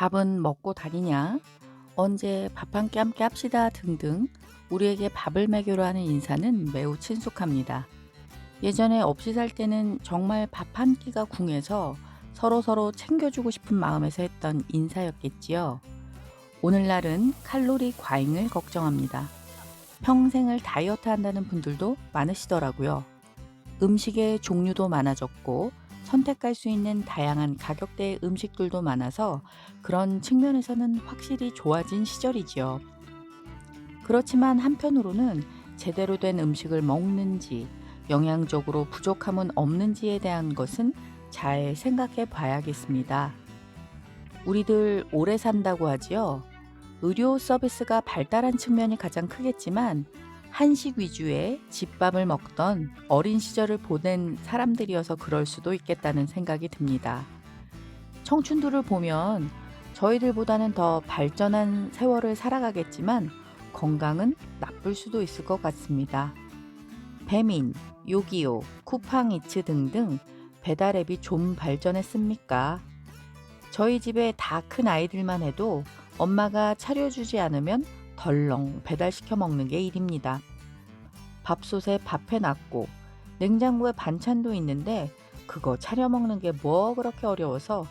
밥은 먹고 다니냐? 언제 밥 한 끼 함께 합시다 등등 우리에게 밥을 먹이로 하는 인사는 매우 친숙합니다. 예전에 없이 살 때는 정말 밥 한 끼가 궁해서 서로서로 챙겨주고 싶은 마음에서 했던 인사였겠지요. 오늘날은 칼로리 과잉을 걱정합니다. 평생을 다이어트 한다는 분들도 많으시더라고요. 음식의 종류도 많아졌고 선택할 수 있는 다양한 가격대의 음식들도 많아서 그런 측면에서는 확실히 좋아진 시절이지요. 그렇지만 한편으로는 제대로 된 음식을 먹는지 영양적으로 부족함은 없는지에 대한 것은 잘 생각해 봐야겠습니다. 우리들 오래 산다고 하지요. 의료 서비스가 발달한 측면이 가장 크겠지만 한식 위주의 집밥을 먹던 어린 시절을 보낸 사람들이어서 그럴 수도 있겠다는 생각이 듭니다. 청춘들을 보면 저희들보다는 더 발전한 세월을 살아가겠지만 건강은 나쁠 수도 있을 것 같습니다. 배민, 요기요, 쿠팡이츠 등등 배달 앱이 좀 발전했습니까? 저희 집에 다 큰 아이들만 해도 엄마가 차려주지 않으면 덜렁 배달시켜 먹는 게 일입니다. 밥솥에 밥 해놨고 냉장고에 반찬도 있는데 그거 차려 먹는 게 뭐 그렇게 어려워서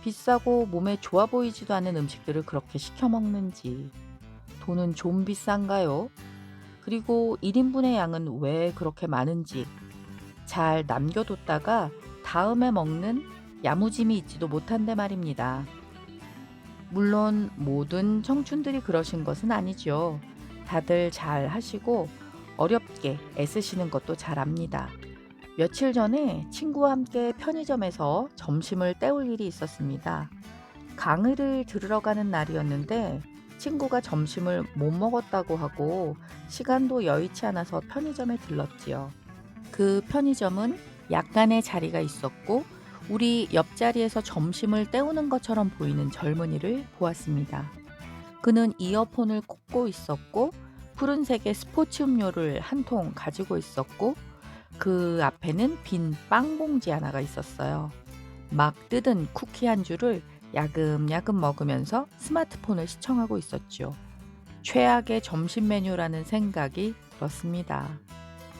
비싸고 몸에 좋아 보이지도 않는 음식들을 그렇게 시켜 먹는지. 돈은 좀 비싼가요? 그리고 1인분의 양은 왜 그렇게 많은지 잘 남겨뒀다가 다음에 먹는 야무짐이 있지도 못한데 말입니다. 물론 모든 청춘들이 그러신 것은 아니죠. 다들 잘 하시고 어렵게 애쓰시는 것도 잘 압니다. 며칠 전에 친구와 함께 편의점에서 점심을 때울 일이 있었습니다. 강의를 들으러 가는 날이었는데 친구가 점심을 못 먹었다고 하고 시간도 여의치 않아서 편의점에 들렀지요. 그 편의점은 약간의 자리가 있었고 우리 옆자리에서 점심을 때우는 것처럼 보이는 젊은이를 보았습니다. 그는 이어폰을 꽂고 있었고 푸른색의 스포츠 음료를 한 통 가지고 있었고 그 앞에는 빈 빵 봉지 하나가 있었어요. 막 뜯은 쿠키 한 줄을 야금야금 먹으면서 스마트폰을 시청하고 있었죠. 최악의 점심 메뉴라는 생각이 들었습니다.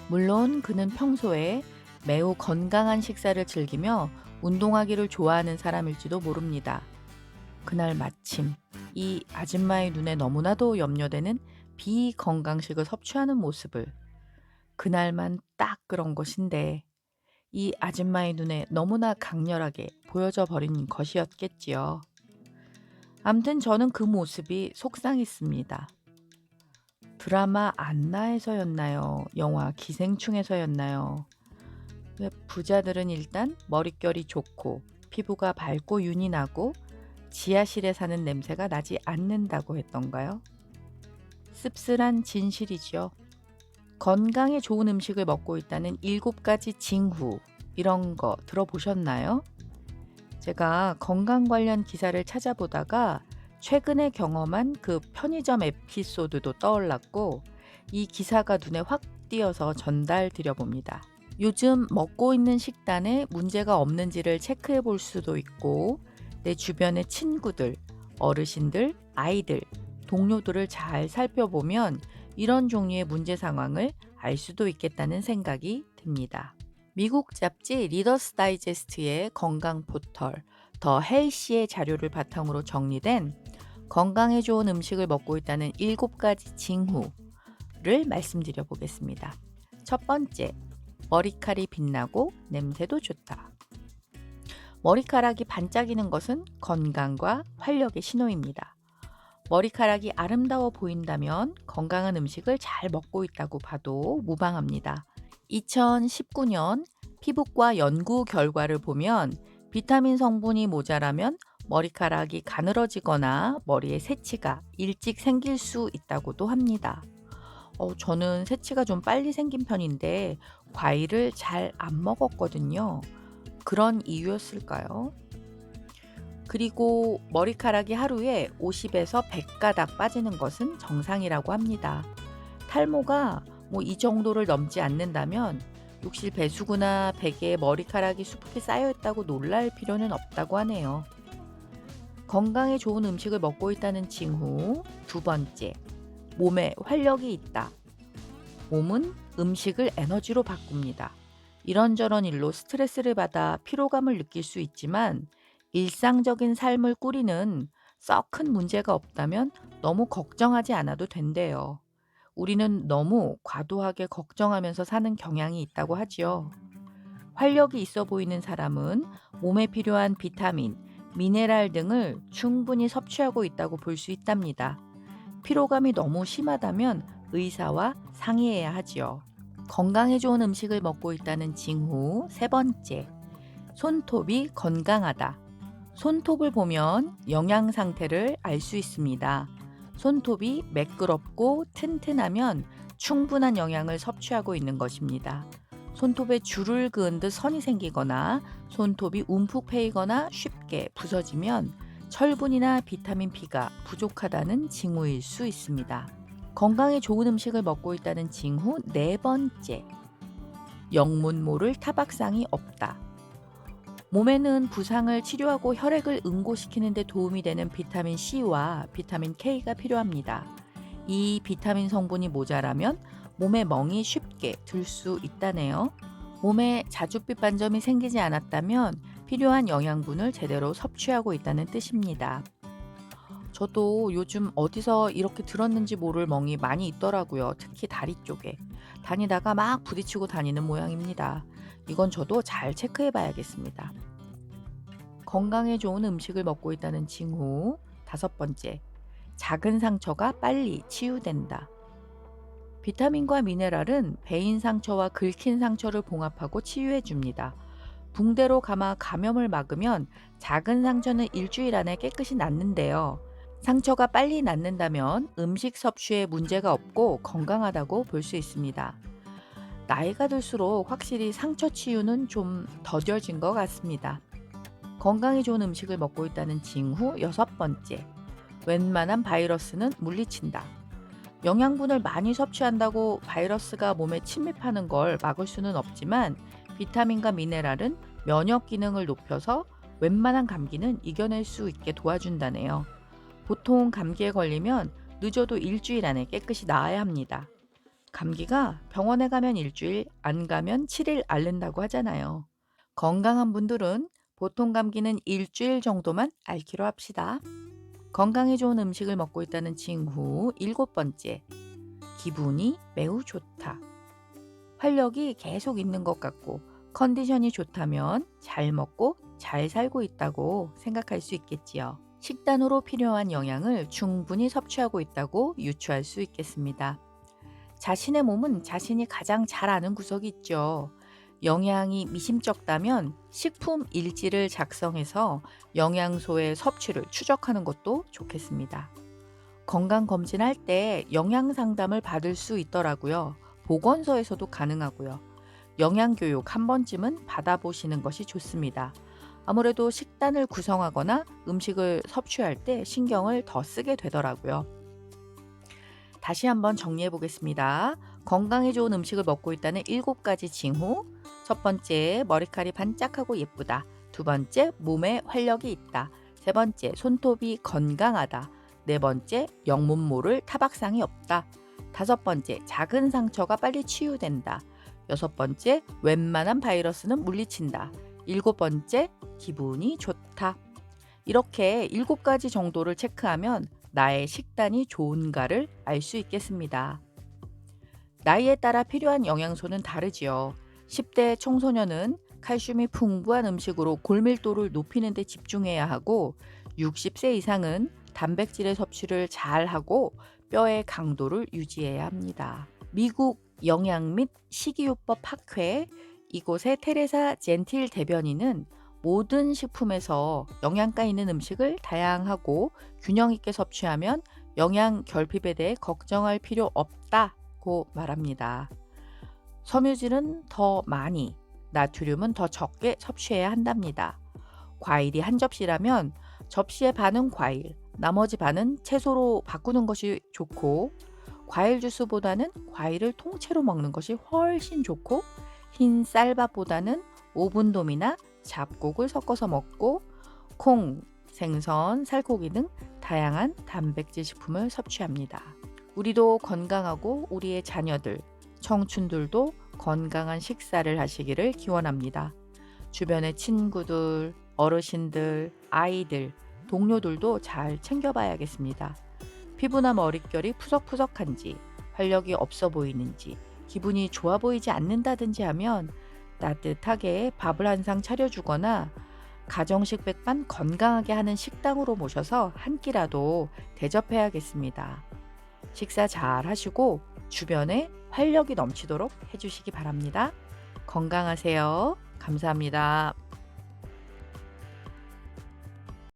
물론 그는 평소에 매우 건강한 식사를 즐기며 운동하기를 좋아하는 사람일지도 모릅니다. 그날 마침 이 아줌마의 눈에 너무나도 염려되는 비건강식을 섭취하는 모습을 그날만 딱 그런 것인데 이 아줌마의 눈에 너무나 강렬하게 보여져 버린 것이었겠지요. 암튼 저는 그 모습이 속상했습니다. 드라마 안나에서였나요? 영화 기생충에서였나요? 왜 부자들은 일단 머릿결이 좋고 피부가 밝고 윤이 나고 지하실에 사는 냄새가 나지 않는다고 했던가요? 씁쓸한 진실이죠. 건강에 좋은 음식을 먹고 있다는 7가지 징후 이런 거 들어보셨나요? 제가 건강 관련 기사를 찾아보다가 최근에 경험한 그 편의점 에피소드도 떠올랐고 이 기사가 눈에 확 띄어서 전달 드려봅니다. 요즘 먹고 있는 식단에 문제가 없는지를 체크해 볼 수도 있고 내 주변의 친구들, 어르신들, 아이들, 동료들을 잘 살펴보면 이런 종류의 문제 상황을 알 수도 있겠다는 생각이 듭니다. 미국 잡지 리더스 다이제스트의 건강 포털 더 헬시의 자료를 바탕으로 정리된 건강에 좋은 음식을 먹고 있다는 7가지 징후를 말씀드려 보겠습니다. 첫 번째, 머리칼이 빛나고 냄새도 좋다. 머리카락이 반짝이는 것은 건강과 활력의 신호입니다. 머리카락이 아름다워 보인다면 건강한 음식을 잘 먹고 있다고 봐도 무방합니다. 2019년 피부과 연구 결과를 보면 비타민 성분이 모자라면 머리카락이 가늘어지거나 머리에 새치가 일찍 생길 수 있다고도 합니다. 저는 새치가 좀 빨리 생긴 편인데 과일을 잘 안 먹었거든요. 그런 이유였을까요? 그리고 머리카락이 하루에 50에서 100가닥 빠지는 것은 정상이라고 합니다. 탈모가 이 정도를 넘지 않는다면 욕실 배수구나 베개에 머리카락이 수북히 쌓여 있다고 놀랄 필요는 없다고 하네요. 건강에 좋은 음식을 먹고 있다는 징후. 두 번째, 몸에 활력이 있다. 몸은 음식을 에너지로 바꿉니다. 이런저런 일로 스트레스를 받아 피로감을 느낄 수 있지만 일상적인 삶을 꾸리는 썩 큰 문제가 없다면 너무 걱정하지 않아도 된대요. 우리는 너무 과도하게 걱정하면서 사는 경향이 있다고 하지요. 활력이 있어 보이는 사람은 몸에 필요한 비타민, 미네랄 등을 충분히 섭취하고 있다고 볼 수 있답니다. 피로감이 너무 심하다면 의사와 상의해야 하지요. 건강에 좋은 음식을 먹고 있다는 징후. 세 번째, 손톱이 건강하다. 손톱을 보면 영양 상태를 알 수 있습니다. 손톱이 매끄럽고 튼튼하면 충분한 영양을 섭취하고 있는 것입니다. 손톱에 줄을 그은 듯 선이 생기거나 손톱이 움푹 패이거나 쉽게 부서지면 철분이나 비타민 B가 부족하다는 징후일 수 있습니다. 건강에 좋은 음식을 먹고 있다는 징후. 네 번째, 영문 모를 타박상이 없다. 몸에는 부상을 치료하고 혈액을 응고시키는 데 도움이 되는 비타민 C와 비타민 K가 필요합니다. 이 비타민 성분이 모자라면 몸에 멍이 쉽게 들 수 있다네요. 몸에 자줏빛 반점이 생기지 않았다면 필요한 영양분을 제대로 섭취하고 있다는 뜻입니다. 저도 요즘 어디서 이렇게 들었는지 모를 멍이 많이 있더라고요. 특히 다리 쪽에. 다니다가 막 부딪히고 다니는 모양입니다. 이건 저도 잘 체크해 봐야겠습니다. 건강에 좋은 음식을 먹고 있다는 징후. 다섯 번째, 작은 상처가 빨리 치유된다. 비타민과 미네랄은 베인 상처와 긁힌 상처를 봉합하고 치유해 줍니다. 붕대로 감아 감염을 막으면 작은 상처는 일주일 안에 깨끗이 낫는데요. 상처가 빨리 낫는다면 음식 섭취에 문제가 없고 건강하다고 볼 수 있습니다. 나이가 들수록 확실히 상처 치유는 좀 더뎌진 것 같습니다. 건강에 좋은 음식을 먹고 있다는 징후. 여섯 번째, 웬만한 바이러스는 물리친다. 영양분을 많이 섭취한다고 바이러스가 몸에 침입하는 걸 막을 수는 없지만 비타민과 미네랄은 면역 기능을 높여서 웬만한 감기는 이겨낼 수 있게 도와준다네요. 보통 감기에 걸리면 늦어도 일주일 안에 깨끗이 나아야 합니다. 감기가 병원에 가면 일주일, 안 가면 7일 앓는다고 하잖아요. 건강한 분들은 보통 감기는 일주일 정도만 앓기로 합시다. 건강에 좋은 음식을 먹고 있다는 징후. 일곱 번째, 기분이 매우 좋다. 활력이 계속 있는 것 같고 컨디션이 좋다면 잘 먹고 잘 살고 있다고 생각할 수 있겠지요. 식단으로 필요한 영양을 충분히 섭취하고 있다고 유추할 수 있겠습니다. 자신의 몸은 자신이 가장 잘 아는 구석이 있죠. 영양이 미심쩍다면 식품 일지를 작성해서 영양소의 섭취를 추적하는 것도 좋겠습니다. 건강검진할 때 영양 상담을 받을 수 있더라고요. 보건소에서도 가능하고요. 영양교육 한 번쯤은 받아보시는 것이 좋습니다. 아무래도 식단을 구성하거나 음식을 섭취할 때 신경을 더 쓰게 되더라고요. 다시 한번 정리해 보겠습니다. 건강에 좋은 음식을 먹고 있다는 7가지 징후. 첫 번째, 머리칼이 반짝하고 예쁘다. 두 번째, 몸에 활력이 있다. 세 번째, 손톱이 건강하다. 네 번째, 영문 모를 타박상이 없다. 다섯 번째, 작은 상처가 빨리 치유된다. 여섯 번째, 웬만한 바이러스는 물리친다. 일곱 번째, 기분이 좋다. 이렇게 7가지 정도를 체크하면 나의 식단이 좋은가를 알 수 있겠습니다. 나이에 따라 필요한 영양소는 다르지요. 10대 청소년은 칼슘이 풍부한 음식으로 골밀도를 높이는 데 집중해야 하고 60세 이상은 단백질의 섭취를 잘 하고 뼈의 강도를 유지해야 합니다. 미국 영양 및 식이요법 학회 이곳의 테레사 젠틸 대변인은 모든 식품에서 영양가 있는 음식을 다양하고 균형 있게 섭취하면 영양 결핍에 대해 걱정할 필요 없다고 말합니다. 섬유질은 더 많이, 나트륨은 더 적게 섭취해야 한답니다. 과일이 한 접시라면 접시의 반은 과일, 나머지 반은 채소로 바꾸는 것이 좋고 과일 주스보다는 과일을 통째로 먹는 것이 훨씬 좋고 흰 쌀밥보다는 오븐돔이나 잡곡을 섞어서 먹고 콩, 생선, 살코기 등 다양한 단백질 식품을 섭취합니다. 우리도 건강하고 우리의 자녀들, 청춘들도 건강한 식사를 하시기를 기원합니다. 주변의 친구들, 어르신들, 아이들, 동료들도 잘 챙겨봐야겠습니다. 피부나 머릿결이 푸석푸석한지, 활력이 없어 보이는지, 기분이 좋아 보이지 않는다든지 하면 따뜻하게 밥을 한 상 차려주거나 가정식 백반 건강하게 하는 식당으로 모셔서 한 끼라도 대접해야겠습니다. 식사 잘 하시고 주변에 활력이 넘치도록 해주시기 바랍니다. 건강하세요. 감사합니다.